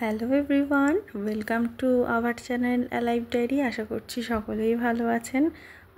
Hello everyone, welcome to our channel alive diary. আশা করছি সকলেই ভালো আছেন।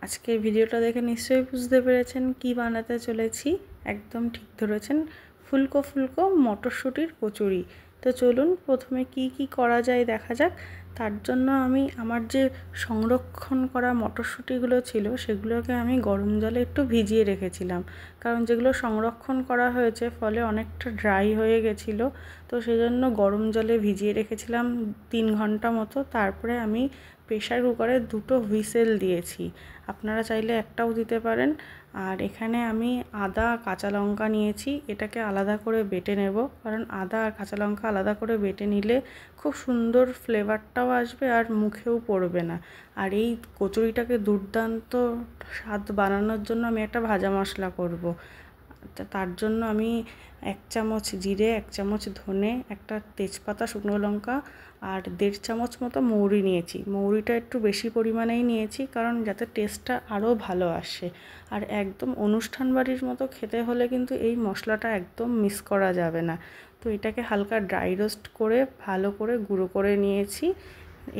আজকের ভিডিওটা দেখে নিশ্চয়ই বুঝতে পেরেছেন কি বানাতে চলেছি। একদম ঠিক ধরেছেন, ফুলকো ফুলকো মটরশুঁটির কচুরি। তো চলুন প্রথমে কি করা যায় দেখা যাক। তার জন্য আমি আমার যে সংরক্ষণ করা মটরশুঁটিগুলো ছিল সেগুলোকে আমি গরম জলে একটু ভিজিয়ে রেখেছিলাম, কারণ যেগুলো সংরক্ষণ করা হয়েছে ফলে অনেকটা ড্রাই হয়ে গেছিলো। তো সেই জন্য গরম জলে ভিজিয়ে রেখেছিলাম 3 ঘন্টা মতো। তারপরে আমি প্রেশার কুকারে 2টো হুইসেল দিয়েছি, আপনারা চাইলে একটাও দিতে পারেন। আর এখানে আমি আদা কাঁচা লঙ্কা নিয়েছি, এটাকে আলাদা করে বেটে নেব, কারণ আদা আর কাঁচা লঙ্কা আলাদা করে বেটে নিলে খুব সুন্দর ফ্লেভারটাও আসবে আর মুখেও পড়বে না। আর এই কচুরিটাকে দুর্দান্ত স্বাদ বানানোর জন্য আমি একটা ভাজা মশলা করব। তার জন্য আমি 1 চামচ জিরে, 1 চামচ ধনে, একটা তেজপাতা, শুকনো লঙ্কা আর 1.5 চামচ মতো মৌরি নিয়েছি। মৌরিটা একটু বেশি পরিমাণেই নিয়েছি, কারণ যাতে টেস্টটা আরও ভালো আসে। আর একদম অনুষ্ঠান বাড়ির মতো খেতে হলে কিন্তু এই মশলাটা একদম মিস করা যাবে না। তো এটাকে হালকা ড্রাই রোস্ট করে ভালো করে গুঁড়ো করে নিয়েছি।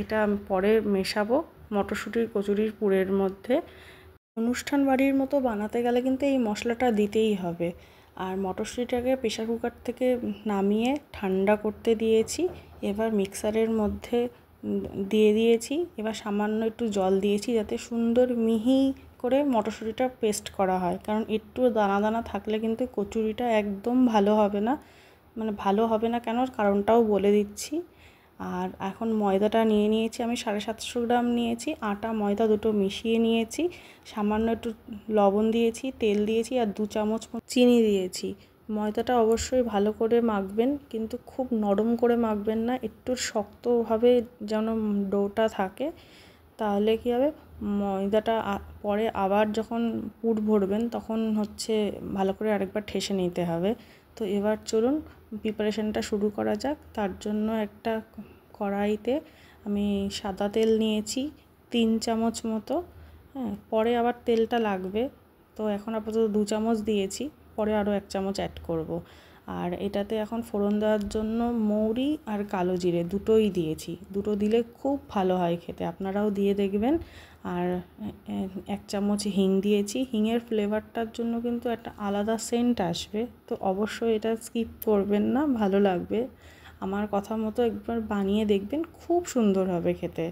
এটা পরে মেশাবো মটরশুঁটির কচুরির পুরের মধ্যে। অনুষ্ঠান বাড়ির মতো বানাতে গেলে কিন্তু এই মশলাটা দিতেই হবে। আর মটরশুঁটিটাকে প্রেশার কুকার থেকে নামিয়ে ঠান্ডা করতে দিয়েছি। এবার মিক্সারের মধ্যে দিয়ে দিয়েছি। এবার সামান্য একটু জল দিয়েছি যাতে সুন্দর মিহি করে মটরশুঁটিটা পেস্ট করা হয়, কারণ একটু দানা দানা থাকলে কিন্তু কচুরিটা একদম ভালো হবে না। ভালো হবে না কেন, কারণটাও বলে দিচ্ছি। আর এখন ময়দাটা নিয়েছি আমি 750 গ্রাম নিয়েছি। আটা ময়দা দুটো মিশিয়ে নিয়েছি, সামান্য একটু লবণ দিয়েছি, তেল দিয়েছি আর 2 চামচ চিনি দিয়েছি। ময়দাটা অবশ্যই ভালো করে মাখবেন, কিন্তু খুব নরম করে মাখবেন না, একটু শক্তভাবে যেন ডোটা থাকে। তাহলে কী হবে, ময়দাটা পরে আবার যখন পুর ভরবেন তখন ভালো করে আরেকবার ঠেসে নিতে হবে। তো এবার চলুন প্রিপারেশনটা শুরু করা যাক। তার জন্য একটা কড়াইতে আমি সাদা তেল নিয়েছি 3 চামচ মতো। পরে আবার তেলটা লাগবে, তো এখন আপাতত 2 চামচ দিয়েছি, পরে আরও 1 চামচ অ্যাড করব। আর এটাতে এখন ফোড়ন দেওয়ার জন্য মৌরি আর কালো জিরে দুটোই দিয়েছি। দুটো দিলে খুব ভালো হয় খেতে, আপনারাও দিয়ে দেখবেন। আর 1 চামচ হিং দিয়েছি। হিংয়ের ফ্লেভারটার জন্য কিন্তু একটা আলাদা সেন্ট আসবে, তো অবশ্যই এটা স্কিপ করবেন না, ভালো লাগবে। আমার কথা মতো একবার বানিয়ে দেখবেন, খুব সুন্দর হবে খেতে।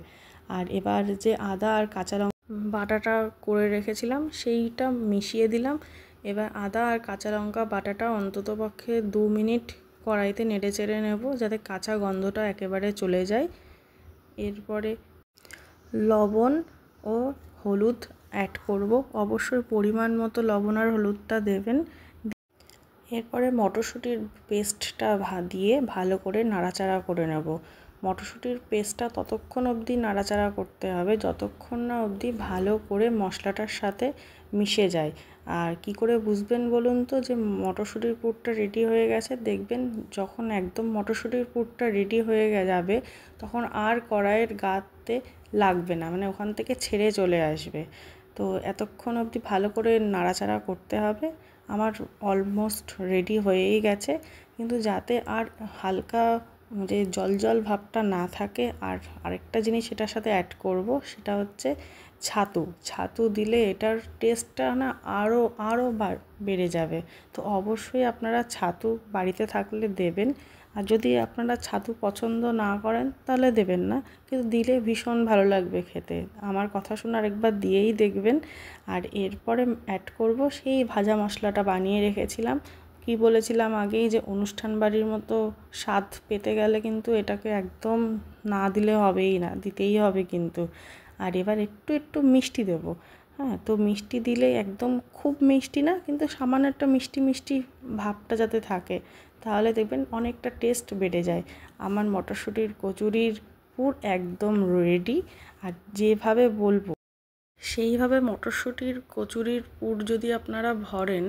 আর এবার যে আদা আর কাঁচা লঙ্কা বাটাটা করে রেখেছিলাম সেইটা মিশিয়ে দিলাম। এবার আদা আর কাঁচা লঙ্কা বাটাটা অন্ততপক্ষে 2 মিনিট কড়াইতে নেড়ে চেড়ে নেব, যাতে কাঁচা গন্ধটা একেবারে চলে যায়। এরপরে লবণ ও হলুদ অ্যাড করব, অবশ্যই পরিমাণ মতো লবণ আর হলুদটা দেবেন। এরপরে মটরশুঁটির পেস্টটা দিয়ে ভালো করে নাড়াচাড়া করে নেব। মটরশুঁটির পেস্টটা ততক্ষণ অবধি নাড়াচাড়া করতে হবে যতক্ষণ না অবধি ভালো করে মশলাটার সাথে মিশে যায়। আর কি করে বুঝবেন বলুন তো যে মটরশুঁটির পুরটা রেডি হয়ে গেছে? দেখবেন যখন একদম মটরশুঁটির পুরটা রেডি হয়ে যাবে তখন আর কড়াইয়ের গাতে লাগবে না, ওখান থেকে ছেড়ে চলে আসবে। তো এতক্ষণ অবধি ভালো করে নাড়াচাড়া করতে হবে। আমার অলমোস্ট রেডি হয়েই গেছে, কিন্তু যাতে আর হালকা যে জল জল ভাবটা না থাকে। আর আরেকটা জিনিস এটার সাথে অ্যাড করব, সেটা হচ্ছে ছাতু দিলে এটার টেস্টটা না আরও বেড়ে যাবে। তো অবশ্যই আপনারা ছাতু বাড়িতে থাকলে দেবেন। আর যদি আপনারা ছাতু পছন্দ না করেন তাহলে দেবেন না, কিন্তু দিলে ভীষণ ভালো লাগবে খেতে। আমার কথা শুনে আরেকবার দিয়েই দেখবেন। আর এরপরে অ্যাড করব সেই ভাজা মশলাটা বানিয়ে রেখেছিলাম। কি বলেছিলাম আগেই যে অনুষ্ঠান বাড়ির মতো স্বাদ পেতে গেলে কিন্তু এটাকে একদম না দিলে হবেই না, দিতেই হবে কিন্তু। আর এবার একটু মিষ্টি দেবো। তো মিষ্টি দিলে একদম খুব মিষ্টি না, কিন্তু সামান্য একটা মিষ্টি মিষ্টি ভাবটা যাতে থাকে, তাহলে দেখবেন অনেকটা টেস্ট বেড়ে যায়। আমার মটরশুঁটির কচুরির পুর একদম রেডি। আর যেভাবে বলবো সেইভাবে মটরশুঁটির কচুরির পুর যদি আপনারা ভরেন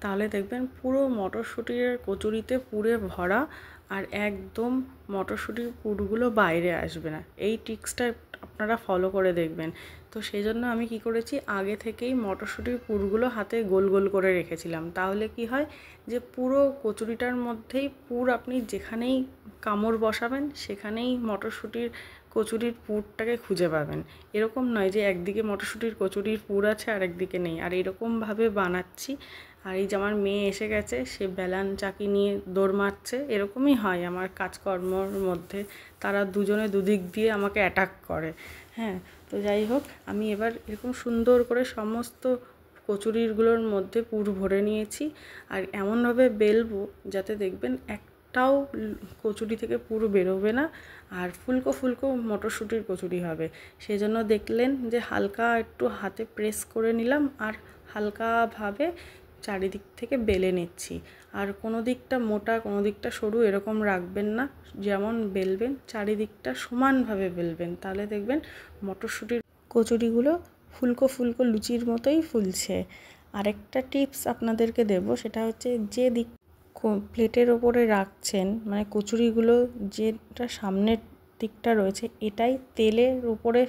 তাহলে দেখবেন পুরো মটরশুঁটির কচুরিতে পুরে ভরা। আর একদম মটরশুঁটির পুরগুলো বাইরে আসবে না। এই ট্রিক্সটা আপনারা ফলো করে দেখবেন। তো সেই জন্য আমি কি করেছি, আগে থেকেই মটরশুঁটির পুরগুলো হাতে গোল গোল করে রেখেছিলাম। তাহলে কি হয় যে পুরো কচুরিটার মধ্যেই পুর আপনি যেখানেই কামড় বসাবেন সেখানেই মটরশুঁটির কচুরির পুরটাকে খুঁজে পাবেন। এরকম নয় যে একদিকে মটরশুঁটির কচুরির পুর আছে আর একদিকে নেই। আর এরকমভাবে বানাচ্ছি। আর এই যে আমার মেয়ে এসে গেছে, সে বেলান চাকি নিয়ে দৌড় মারছে। এরকমই হয় আমার কাজকর্মর মধ্যে, তারা দুজনে দুদিক দিয়ে আমাকে অ্যাটাক করে। হ্যাঁ, তো যাই হোক, আমি এবার এরকম সুন্দর করে সমস্ত কচুরিগুলোর মধ্যে পুর ভরে নিয়েছি। আর এমনভাবে বেলবো যাতে দেখবেন একটাও কচুরি থেকে পুর বেরোবে না, আর ফুলকো ফুলকো মটরশুঁটির কচুরি হবে। সেই জন্য দেখলেন যে হালকা একটু হাতে প্রেস করে নিলাম আর হালকাভাবে চারিদিক থেকে বেলে নিচ্ছি। আর কোনো দিকটা মোটা কোনো দিকটা সরু এরকম রাখবেন না, যেমন বেলবেন চারিদিকটা সমানভাবে বেলবেন, তাহলে দেখবেন মটরশুঁটির কচুরিগুলো ফুলকো ফুলকো লুচির মতোই ফুলছে। আরেকটা টিপস আপনাদেরকে দেব, সেটা হচ্ছে যে দিক প্লেটের ওপরে রাখছেন, মানে কচুরিগুলো যেটা সামনের দিকটা রয়েছে এটাই তেলের উপরে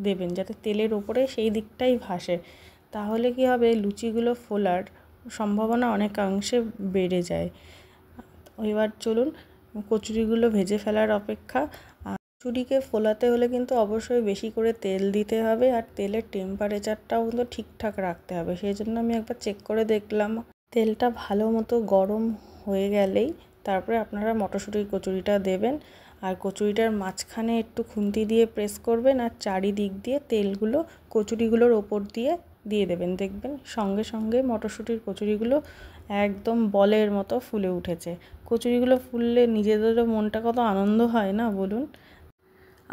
দেবেন, যাতে তেলের উপরে সেই দিকটাই ভাসে। তাহলে কি হবে, লুচিগুলো ফোলার সম্ভাবনা অনেকাংশে বেড়ে যায়। এবার চলুন কচুরিগুলো ভেজে ফেলার অপেক্ষা। কচুরিকে ফোলাতে হলে কিন্তু অবশ্যই বেশি করে তেল দিতে হবে, আর তেলের টেম্পারেচারটাও কিন্তু ঠিকঠাক রাখতে হবে। সেই জন্য আমি একবার চেক করে দেখলাম, তেলটা ভালো মতো গরম হয়ে গেলেই তারপরে আপনারা মটরশুঁটির কচুরিটা দেবেন। আর কচুরিটার মাঝখানে একটু খুন্তি দিয়ে প্রেস করবেন আর চারিদিক দিয়ে তেলগুলো কচুরিগুলোর ওপর দিয়ে দেবেন। দেখবেন সঙ্গে সঙ্গে মটরশুঁটির কচুরিগুলো একদম বলের মতো ফুলে উঠেছে। কচুরিগুলো ফুললে নিজেদেরও মনটা কত আনন্দ হয় না বলুন।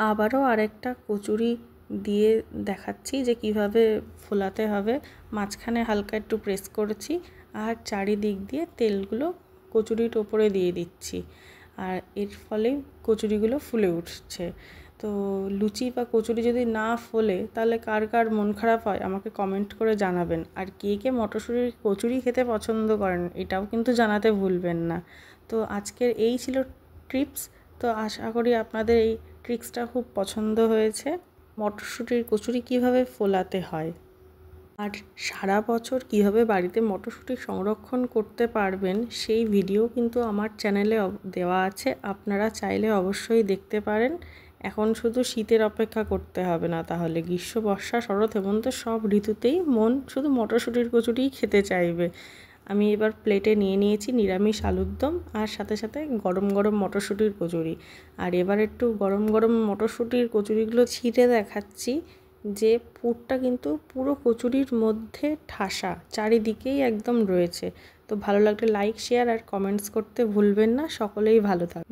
আবারও আরেকটা কচুরি দিয়ে দেখাচ্ছি যে কিভাবে ফোলাতে হবে। মাঝখানে হালকা একটু প্রেস করেছি আর চারিদিক দিয়ে তেলগুলো কচুরির ওপরে দিয়ে দিচ্ছি, আর এর ফলে কচুরিগুলো ফুলে উঠছে। তো লুচি বা কচুরি যদি না ফোলে তাহলে কার কার মন খারাপ হয় আমাকে কমেন্ট করে জানাবেন। আর কে কে মটরশুঁটির কচুরি খেতে পছন্দ করেন এটাও কিন্তু জানাতে ভুলবেন না। তো আজকের এই ছিল টিপস। তো আশা করি আপনাদের এই ট্রিক্সটা খুব পছন্দ হয়েছে। মটরশুঁটির কচুরি কিভাবে ফোলাতে হয় আর সারা বছর কিভাবে বাড়িতে মটরশুঁটি সংরক্ষণ করতে পারবেন সেই ভিডিও কিন্তু আমার চ্যানেলে দেওয়া আছে, আপনারা চাইলে অবশ্যই দেখতে পারেন। এখন শুধু শীতের অপেক্ষা করতে হবে না, তাহলে গ্রীষ্ম, বর্ষা, শরৎ, হেমন্ত সব ঋতুতেই মন শুধু মটরশুঁটির কচুরিই খেতে চাইবে। আমি এবার প্লেটে নিয়ে নিয়েছি নিরামিষ আলুর দম আর সাথে সাথে গরম গরম মটরশুঁটির কচুরি। আর এবার একটু গরম গরম মটরশুঁটির কচুরিগুলো ছিঁড়ে দেখাচ্ছি যে পুরটা কিন্তু পুরো কচুরির মধ্যে ঠাসা, চারিদিকেই একদম রয়েছে। তো ভালো লাগলে লাইক, শেয়ার আর কমেন্টস করতে ভুলবেন না। সকলেই ভালো থাকবে।